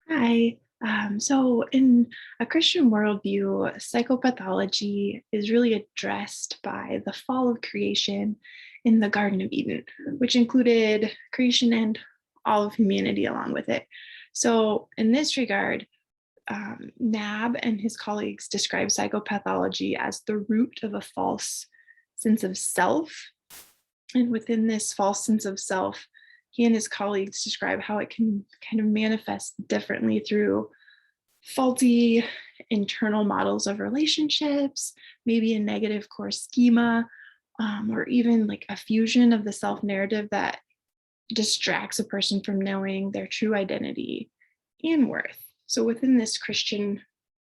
Hi. So, in a Christian worldview, psychopathology is really addressed by the fall of creation in the Garden of Eden, which included creation and all of humanity along with it. So, in this regard, Nab and his colleagues describe psychopathology as the root of a false sense of self. And within this false sense of self, he and his colleagues describe how it can kind of manifest differently through faulty internal models of relationships, maybe a negative core schema, or even like a fusion of the self narrative that distracts a person from knowing their true identity and worth. So, within this Christian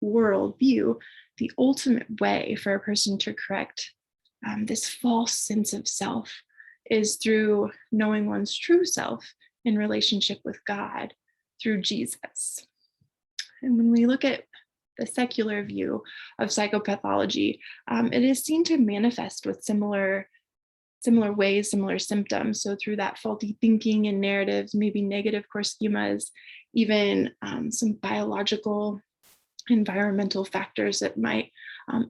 worldview, the ultimate way for a person to correct this false sense of self is through knowing one's true self in relationship with God through Jesus. And when we look at the secular view of psychopathology, it is seen to manifest with similar ways, similar symptoms. So through that faulty thinking and narratives, maybe negative core schemas, even some biological, environmental factors that might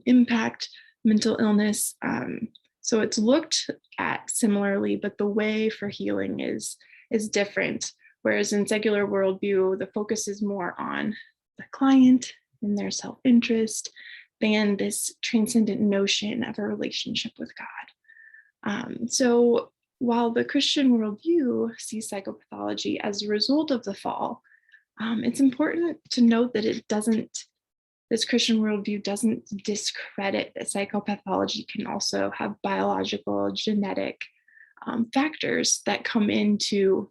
impact mental illness. So it's looked at similarly, but the way for healing is different. Whereas in secular worldview, the focus is more on the client and their self-interest than this transcendent notion of a relationship with God. So while the Christian worldview sees psychopathology as a result of the fall, it's important to note that this Christian worldview doesn't discredit that psychopathology can also have biological, genetic factors that come into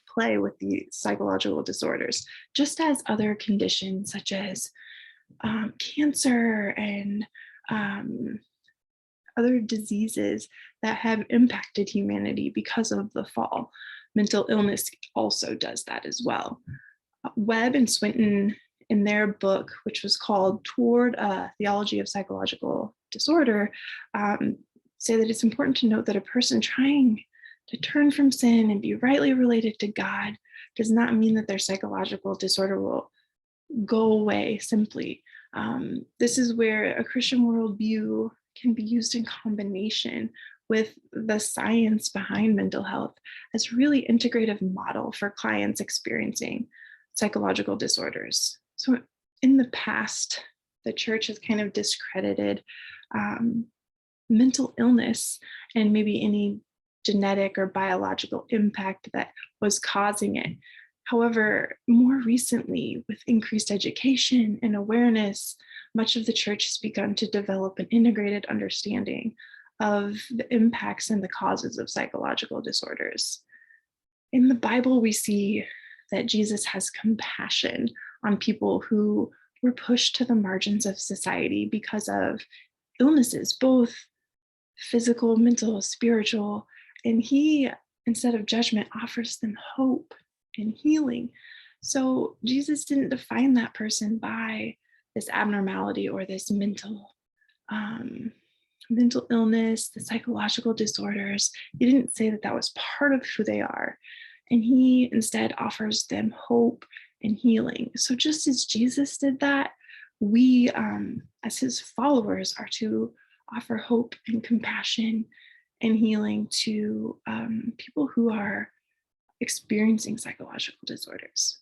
play with the psychological disorders, just as other conditions such as cancer and other diseases that have impacted humanity because of the fall. Mental illness also does that as well. Webb and Swinton, in their book, which was called Toward a Theology of Psychological Disorder, say that it's important to note that a person trying to turn from sin and be rightly related to God does not mean that their psychological disorder will go away simply. This is where a Christian worldview can be used in combination with the science behind mental health as really integrative model for clients experiencing psychological disorders. So in the past, the church has kind of discredited mental illness and maybe any genetic or biological impact that was causing it. However, more recently, with increased education and awareness, much of the church has begun to develop an integrated understanding of the impacts and the causes of psychological disorders. In the Bible, we see that Jesus has compassion on people who were pushed to the margins of society because of illnesses, both physical, mental, spiritual, and he, instead of judgment, offers them hope and healing. So Jesus didn't define that person by this abnormality or this mental illness, the psychological disorders. He didn't say that that was part of who they are. And he instead offers them hope and healing. So just as Jesus did that, we, as his followers, are to offer hope and compassion and healing to people who are experiencing psychological disorders.